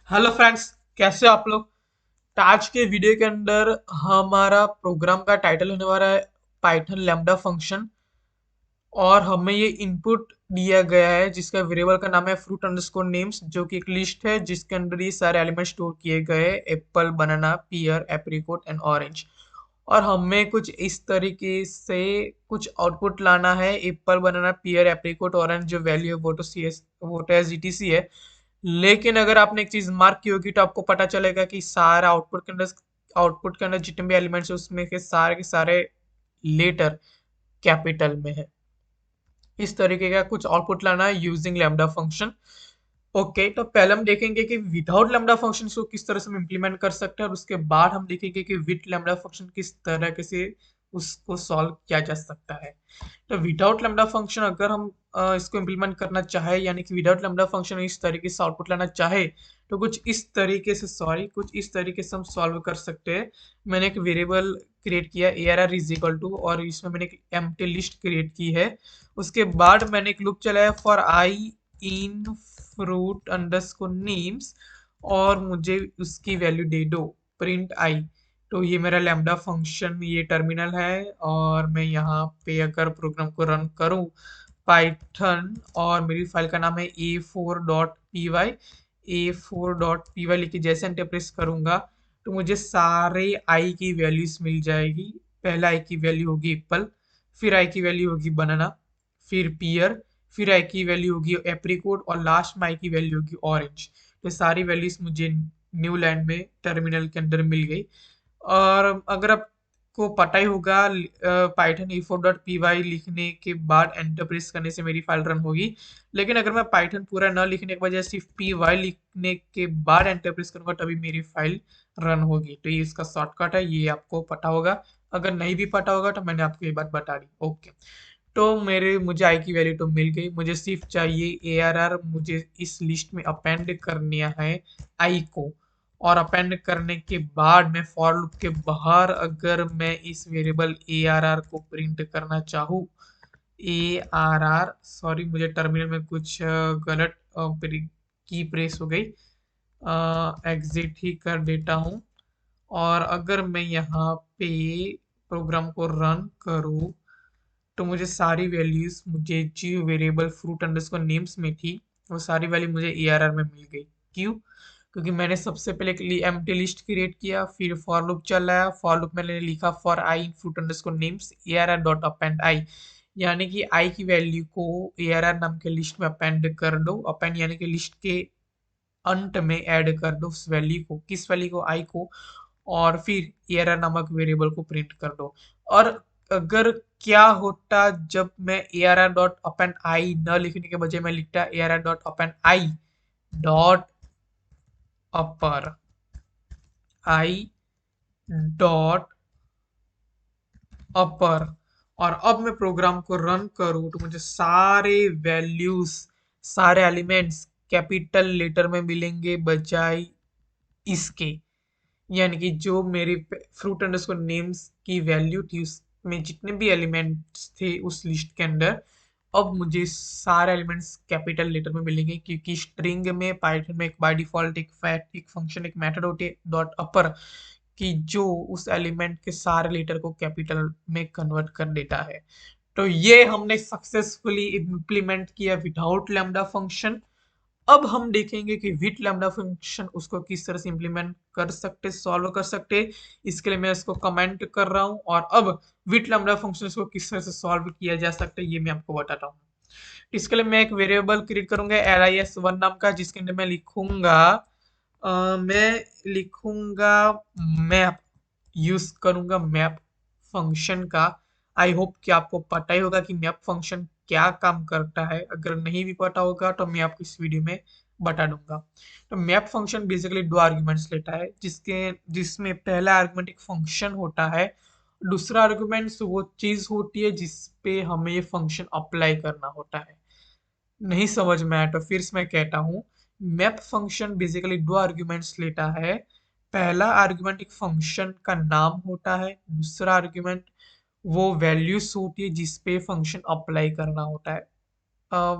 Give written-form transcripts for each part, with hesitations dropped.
Hello friends, कैसे हो आप लोग। तो आज के वीडियो के अंदर हमारा प्रोग्राम का टाइटल होने वाला है पाइथन लैम्बडा फंक्शन। और हमें ये इनपुट दिया गया है जिसका वेरिएबल का नाम है फ्रूट अंडरस्कोर नेम्स, जो कि एक लिस्ट है जिसके अंदर ये सारे एलिमेंट स्टोर किए गए हैं: apple, banana, pear, apricot and orange. और हमें कुछ इस तरीके से कुछ आउटपुट लाना है: Apple, banana, pear, apricot, orange. जो वैल्यू है वो तो सी एस वो तो एस जी टी सी है। लेकिन अगर आपने एक चीज मार्क की होगी तो आपको पता चलेगा कि सारा आउटपुट के अंदर जितने भी एलिमेंट्स है उसमें के सारे लेटर कैपिटल में है। इस तरीके का कुछ आउटपुट लाना है यूजिंग लैम्बडा फंक्शन। ओके, तो पहले हम देखेंगे कि विदाउट लैम्बडा फंक्शन को किस तरह से हम इम्प्लीमेंट कर सकते हैं, और उसके बाद हम देखेंगे कि विद लैम्बडा फंक्शन किस तरह से उसको सॉल्व किया जा सकता है। तो विदाउट लैम्बडा फंक्शन अगर हम इसको इम्प्लीमेंट करना चाहे, यानी कि विदाउट लैम्बडा फंक्शन इस तरीके से आउटपुट लाना चाहे, तो कुछ इस तरीके से हम सॉल्व कर सकते हैं। मैंने एक वेरिएबल क्रिएट किया A R R is equal to, और इसमें मैंने एक एम्प्टी लिस्ट क्रिएट की है। उसके बाद मैंने एक लूप चलाया for I in fruit underscore names, और मुझे उसकी वैल्यू दे दो प्रिंट आई। तो ये मेरा लैम्बडा फंक्शन, ये टर्मिनल है। और मैं यहाँ पे अगर प्रोग्राम को रन करूँ पाइथन, और मेरी फाइल का नाम है a4.py, a4.py लिख के जैसे एंटर प्रेस करूंगा तो मुझे सारे आई की वैल्यूज मिल जाएगी। पहला आई की वैल्यू होगी एप्पल, फिर आई की वैल्यू होगी बनाना, फिर पियर, फिर आई की वैल्यू होगी एप्रिकॉट, और लास्ट में आई की वैल्यू होगी ऑरेंज। तो सारी वैल्यूज मुझे न्यू लाइन में टर्मिनल के अंदर मिल गई। और अगर आपको पता ही होगा, पाइथन e4.py लिखने के बाद एंटर प्रेस करने से मेरी फाइल रन होगी। लेकिन अगर मैं पाइथन पूरा न लिखने के बजाय सिर्फ py लिखने के बाद एंटर प्रेस करूंगा तभी मेरी फाइल रन होगी। तो ये इसका शॉर्टकट है, ये आपको पता होगा। अगर नहीं भी पता होगा तो मैंने आपको ये बात बता दी। ओके, तो मेरे मुझे आई की वैल्यू तो मिल गई। मुझे सिर्फ चाहिए ए आर आर, मुझे इस लिस्ट में अपेंड करना है आई को। और अपेंड करने के बाद मैं फॉर लूप के बाहर अगर मैं इस वेरिएबल ए आर आर को प्रिंट करना चाहूँ, ए आर आर, सॉरी मुझे टर्मिनल में कुछ गलत की प्रेस हो गई, एग्जिट ही कर देता हूँ। और अगर मैं यहाँ पे प्रोग्राम को रन करूँ तो मुझे सारी वैल्यूज, मुझे जो वेरिएबल फ्रूट अंडरस्कोर नेम्स में थी वो सारी वैल्यू मुझे एआरआर में मिल गई। क्यों? क्योंकि मैंने सबसे पहले एक एम्प्टी लिस्ट क्रिएट किया, फिर फॉर लूप चलाया। फॉर लूप मैंने लिखा for I in fruit underscore names ARR dot append I, यानी कि आई की वैल्यू को एआरआर नाम के लिस्ट में अपेंड कर दो। अपेंड यानी कि लिस्ट के अंत में ऐड कर दो उस वैल्यू को, किस वैल्यू को, आई को। और फिर एरर नामक वेरिएबल को प्रिंट कर दो। और अगर क्या होता जब मैं एआरआर डॉट अपेंड आई न लिखने के बजाय मैं लिखता ARR dot append I dot upper I dot upper, और अब मैं प्रोग्राम को रन करूं तो मुझे सारे वैल्यूज, सारे एलिमेंट्स कैपिटल लेटर में मिलेंगे बजाय इसके। यानी कि जो मेरी फ्रूट अंडरस्कोर नेम्स की वैल्यू थी उसमें जितने भी एलिमेंट्स थे उस लिस्ट के अंदर, अब मुझे सारे एलिमेंट्स कैपिटल लेटर में मिलेंगे। क्योंकि स्ट्रिंग में पाइथन में एक बाय डिफॉल्ट एक फंक्शन, एक मेथड होती है डॉट अपर, कि जो उस एलिमेंट के सारे लेटर को कैपिटल में कन्वर्ट कर देता है। तो ये हमने सक्सेसफुली इम्प्लीमेंट किया विदाउट लैम्डा फंक्शन। अब हम देखेंगे कि विथ लैम्डा फंक्शन उसको किस तरह से इंप्लीमेंट कर सकते, सॉल्व कर सकते। इसके लिए मैं इसको कमेंट कर रहा हूं, और अब विथ लैम्डा फंक्शन को किस तरह से सॉल्व किया जा सकता है ये मैं आपको बताता हूँ। इसके लिए मैं एक वेरिएबल क्रिएट करूंगा lis1 नाम का, जिसके अंदर मैं लिखूंगा मैप, यूज करूंगा मैप फंक्शन का। आई होप कि आपको पता ही होगा कि मैप फंक्शन क्या काम करता है। अगर नहीं भी पता होगा तो मैं आपको इस वीडियो में बता दूंगा। तो मैप फंक्शन बेसिकली दो आर्गुमेंट्स लेता है, जिसमें पहला आर्गुमेंट एक फंक्शन होता है, दूसरा आर्गुमेंट वो चीज होती है जिस पे हमें ये फंक्शन अप्लाई करना होता है। नहीं समझ में आया तो फिर से मैं कहता हूँ, मैप फंक्शन बेसिकली दो आर्गुमेंट्स लेता है। पहला आर्गुमेंट एक फंक्शन का नाम होता है, दूसरा आर्गुमेंट वो वैल्यूज होती है जिस पे फंक्शन अप्लाई करना होता है।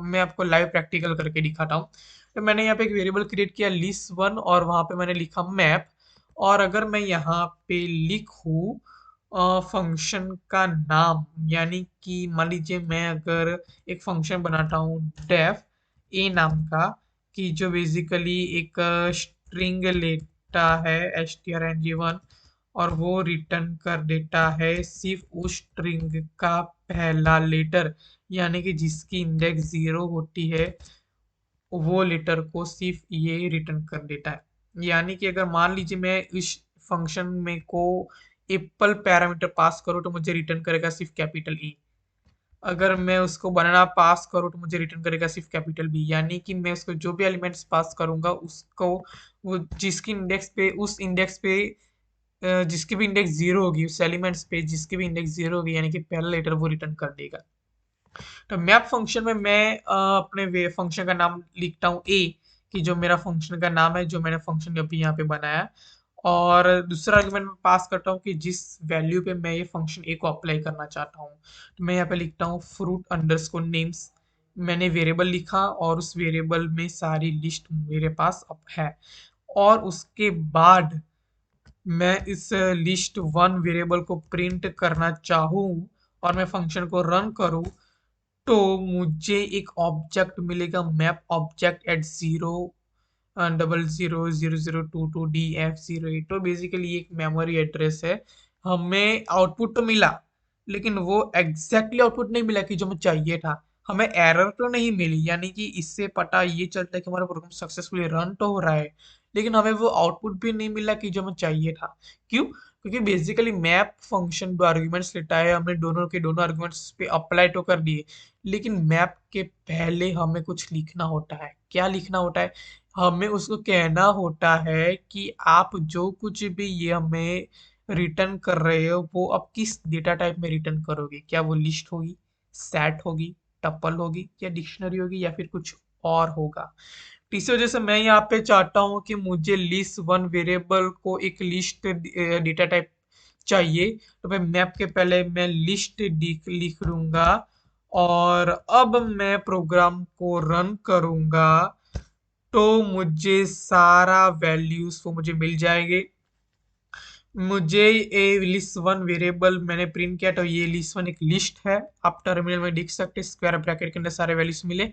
मैं आपको लाइव प्रैक्टिकल करके दिखाता हूँ। तो मैंने यहाँ पे एक वेरिएबल क्रिएट किया list1 और वहां पे मैंने लिखा मैप। और अगर मैं यहाँ पे लिखूं फंक्शन का नाम, यानी कि मान लीजिए मैं अगर एक फंक्शन बनाता हूँ डेफ ए नाम का, कि जो बेसिकली एक स्ट्रिंग लेता है strng1 और वो रिटर्न कर देता है सिर्फ उस स्ट्रिंग का पहला लेटर, यानी कि जिसकी इंडेक्स 0 होती है वो लेटर को सिर्फ ये रिटर्न कर देता है। यानी कि अगर मान लीजिए मैं इस फंक्शन में को एप्पल पैरामीटर पास करूँ तो मुझे रिटर्न करेगा सिर्फ कैपिटल ई। अगर मैं उसको बनाना पास करूँ तो मुझे रिटर्न करेगा सिर्फ कैपिटल बी। यानी कि मैं उसको जो भी एलिमेंट्स पास करूंगा उसको, वो जिसकी इंडेक्स पे, उस इंडेक्स पे जिसकी भी इंडेक्स 0 होगी, उस एलिमेंट्स पे जिसकी भी इंडेक्स 0 होगी, यानी कि पहला लेटर वो रिटर्न कर देगा। तो मैप फंक्शन में मैं अपने वे फंक्शन का नाम लिखता हूँ ए, कि जो मेरा फंक्शन का नाम है जो मैंने फंक्शन अभी यहाँ पे बनाया। और दूसरा आर्गुमेंट में पास करता हूँ कि जिस वैल्यू पे मैं ये फंक्शन ए को अप्लाई करना चाहता हूँ। तो मैं यहाँ पे लिखता हूँ फ्रूट अंडरस्कोर नेम्स। मैंने वेरिएबल लिखा और उस वेरिएबल में सारी लिस्ट मेरे पास अब है। और उसके बाद मैं इस लिस्ट वन वेरिएबल को प्रिंट करना चाहूँ और मैं फंक्शन को रन करूँ, तो मुझे एक ऑब्जेक्ट मिलेगा, मैप ऑब्जेक्ट एट 0000022DF08। तो बेसिकली एक मेमोरी एड्रेस है। हमें आउटपुट तो मिला, लेकिन वो एग्जैक्टली आउटपुट नहीं मिला कि जो हमें चाहिए था। हमें एरर तो नहीं मिली, यानी कि इससे पता ये चलता है कि हमारा प्रोग्राम सक्सेसफुली रन तो हो रहा है, लेकिन हमें वो आउटपुट भी नहीं मिला कि जो हमें चाहिए था। क्यों? क्योंकि बेसिकली मैप फंक्शन दो आर्ग्यूमेंट्स लेता है, हमने दोनों के दोनों आर्ग्यूमेंट्स पे अप्लाई तो कर दिए, लेकिन मैप के पहले हमें कुछ लिखना होता है। क्या लिखना होता है? हमें उसको कहना होता है कि आप जो कुछ भी ये हमें रिटर्न कर रहे हो वो अब किस डेटा टाइप में रिटर्न करोगे। क्या वो लिस्ट होगी, सेट होगी, टपल होगी, या डिक्शनरी होगी, या फिर कुछ और होगा। तो इसी वजह से मैं यहाँ पे चाहता हूँ कि मुझे लिस्ट वन वेरिएबल को एक लिस्ट डेटा टाइप चाहिए। तो मैं मैप के पहले मैं लिस्ट लिख लूंगा और अब मैं प्रोग्राम को रन करूंगा तो मुझे सारा वैल्यूज वो मुझे मिल जाएंगे। मुझे ए लिस्ट वन वेरिएबल मैंने प्रिंट किया, तो ये लिस्ट वन एक लिस्ट है। आप टर्मिनल में देख सकते हैं स्क्वायर ब्रैकेट के अंदर सारे वैल्यूज मिले।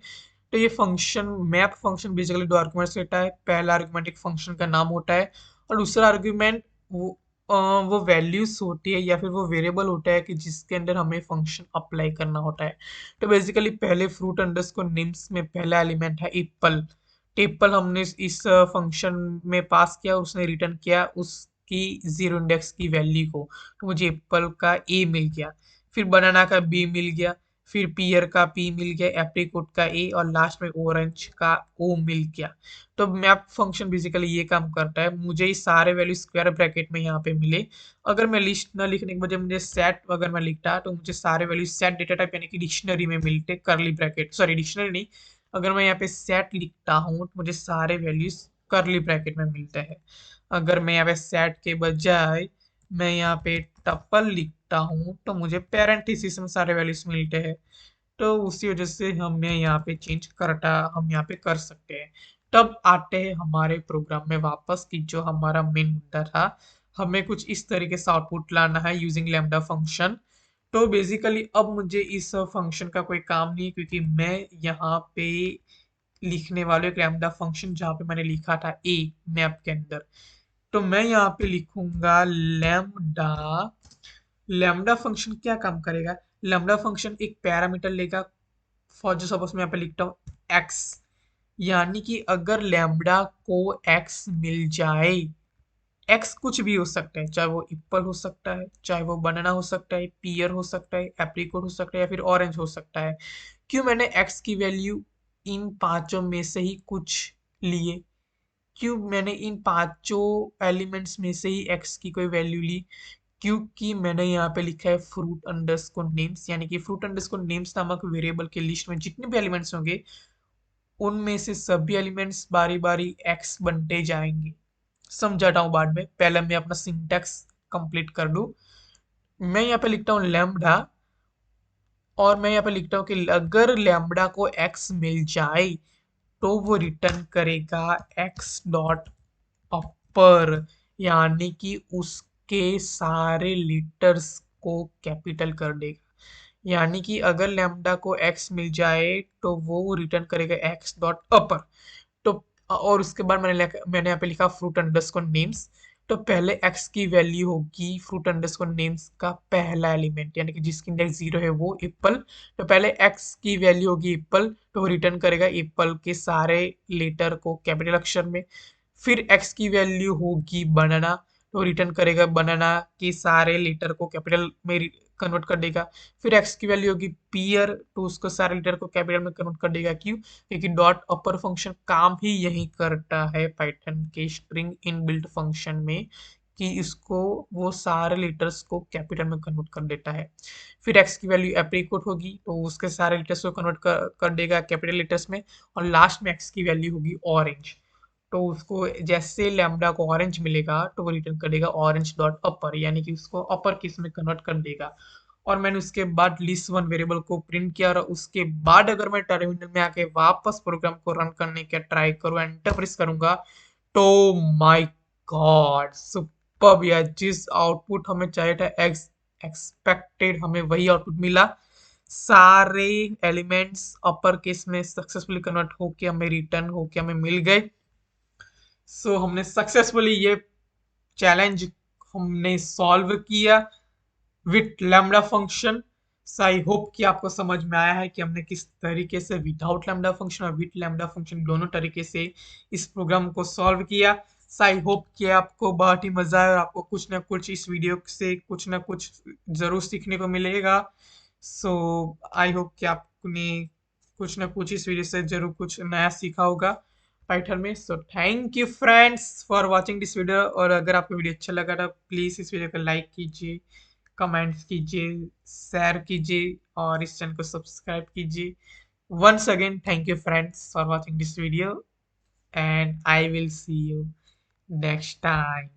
तो ये फंक्शन मैप फंक्शन बेसिकली दो आर्गुमेंट्स लेता है। पहला आर्गुमेंट एक फंक्शन का नाम होता है और दूसरा आर्गुमेंट वो वैल्यूज होती है या फिर वो वेरिएबल होता है कि जिसके अंदर हमें फंक्शन अप्लाई करना होता है। तो बेसिकली पहले फ्रूट अंडरस्कोर नेम्स में पहला एलिमेंट है एप्पल। एप्पल हमने इस फंक्शन में पास किया, उसने रिटर्न किया उसकी जीरो इंडेक्स की वैल्यू को, तो मुझे एप्पल का ए मिल गया। फिर बनाना का बी मिल गया, फिर पियर का पी मिल गया, एप्रिकोट का ए, और लास्ट में ऑरेंज का ओ मिल गया। तो मैप फंक्शन बेसिकली ये काम करता है, मुझे ये सारे वैल्यू स्क्वायर ब्रैकेट में यहाँ पे मिले। अगर मैं लिस्ट ना लिखने के बजाय मुझे सेट अगर मैं लिखता तो मुझे सारे वैल्यू सेट डेटा टाइप यानी कि डिक्शनरी में मिलते, करली ब्रैकेट, सॉरी डिक्शनरी नहीं, अगर मैं यहाँ पे सेट लिखता हूँ तो मुझे सारे वैल्यूज करली ब्रैकेट में मिलते हैं। अगर मैं यहाँ पे सेट के बजाय मैं यहाँ पे टपल लिखता हूँ तो मुझे पैरेंथेसिस में सारे वैल्यूज मिलते हैं। तो उसी वजह से हमें यहाँ पे चेंज करता हम यहाँ पे कर सकते हैं। तब आते हैं हमारे प्रोग्राम में वापस कि जो हमारा मेन मुद्दा था, हमें कुछ इस तरीके से आउटपुट लाना है यूजिंग लैम्डा फंक्शन। तो बेसिकली अब मुझे इस फंक्शन का कोई काम नहीं है, क्योंकि मैं यहाँ पे लिखने वाले एक लैम्डा फंक्शन जहाँ पे मैंने लिखा था ए मैप के अंदर। तो मैं यहाँ पे लिखूंगा लैम्डा। लैम्डा फंक्शन क्या काम करेगा? लैम्डा फंक्शन एक पैरामीटर लेगा। फॉर जो सपोज मैं यहाँ पे लिखता हूँ एक्स, यानी कि अगर लैम्डा को एक्स मिल जाए, एक्स कुछ भी हो सकता है, चाहे वो एप्पल हो सकता है, चाहे वो बनाना हो सकता है, पियर हो सकता है, एप्रिकॉट हो सकता है, या फिर ऑरेंज हो सकता है। क्यों मैंने एक्स की वैल्यू इन पांचों में से ही कुछ लिए? क्यों मैंने इन पांचों एलिमेंट्स में से ही एक्स की कोई वैल्यू ली? क्योंकि मैंने यहाँ पे लिखा है फ्रूट अंडरस्कोर नेम्स, यानी कि फ्रूट अंडरस्कोर नेम्स नामक वेरिएबल के लिस्ट में जितने भी एलिमेंट्स होंगे उनमें से सभी एलिमेंट्स बारी बारी एक्स बनते जाएंगे। समझाता हूँ बाद में, पहले मैं अपना सिंटैक्स कंप्लीट कर लूँ। मैं यहाँ पे लिखता हूँ लैम्डा, और मैं यहाँ पे लिखता हूँ कि अगर लैम्डा को एक्स मिल जाए तो वो रिटर्न करेगा एक्स डॉट अपर, यानी कि उसके सारे लीटर्स को कैपिटल कर देगा। यानी कि अगर लैम्डा को एक्स मिल जाए तो वो रिटर्न करेगा एक्स डॉट अपर। तो और उसके बाद मैंने यहाँ पे लिखा फ्रूट अंडरस्कोर नेम्स। तो पहले एक्स की वैल्यू होगी फ्रूट अंडरस्कोर नेम्स का पहला एलिमेंट, यानी कि जिसकी इंडेक्स 0 है वो एप्पल। तो पहले एक्स की वैल्यू होगी एप्पल, तो वो रिटर्न करेगा एप्पल के सारे लेटर को कैपिटल अक्षर में। फिर एक्स की वैल्यू होगी बनाना, तो रिटर्न करेगा बनाना के सारे लेटर को कैपिटल में कन्वर्ट कर देगा। फिर एक्स की वैल्यू होगी पियर, तो उसको सारे लेटर को कैपिटल में कन्वर्ट कर देगा। क्यों? क्योंकि डॉट अपर फंक्शन काम ही यही करता है पाइथन के स्ट्रिंग इनबिल्ट फंक्शन में, कि इसको वो सारे लेटर्स को कैपिटल में कन्वर्ट कर देता है। फिर एक्स की वैल्यू एप्रिकॉट होगी, तो उसके सारे लेटर्स को कन्वर्ट कर देगा कैपिटल लेटर्स में। और लास्ट में एक्स की वैल्यू होगी ऑरेंज, तो उसको जैसे लैम्डा को ऑरेंज मिलेगा तो वो रिटर्न करेगा ऑरेंज डॉट अपर, यानी कि उसको अपर केस में कन्वर्ट कर देगा। और मैंने उसके बाद लिस्ट वन वेरिएबल को प्रिंट किया, और उसके बाद अगर मैं टर्मिनल में आके वापस प्रोग्राम को रन करने का ट्राई करूँ, एंटर प्रेस करूंगा, तो माय गॉड सुपर्ब यार, जिस आउटपुट हमें चाहिए था एक्सपेक्टेड, हमें वही आउटपुट मिला। सारे एलिमेंट्स अपर केस में सक्सेसफुली कन्वर्ट होके हमें रिटर्न होके हमें मिल गए। सो हमने सक्सेसफुली ये चैलेंज हमने सॉल्व किया with lambda function. So I hope कि आपको समझ में आया है कि हमने किस तरीके से विदाउट लैम्डा फंक्शन और विथ लैम्डा फंक्शन दोनों तरीके से इस प्रोग्राम को सॉल्व किया। सो आई होप कि आपको बहुत ही मजा आया और आपको कुछ ना कुछ इस वीडियो से कुछ ना कुछ जरूर सीखने को मिलेगा। सो आई होप कि आपने कुछ ना कुछ इस वीडियो से जरूर कुछ नया सीखा होगा पाइथन में। So thank you friends for watching this video, और अगर आपको वीडियो अच्छा लगा तो प्लीज़ इस वीडियो को लाइक कीजिए, कमेंट्स कीजिए, शेयर कीजिए और इस चैनल को सब्सक्राइब कीजिए। Once again thank you friends for watching this video, and I will see you next time.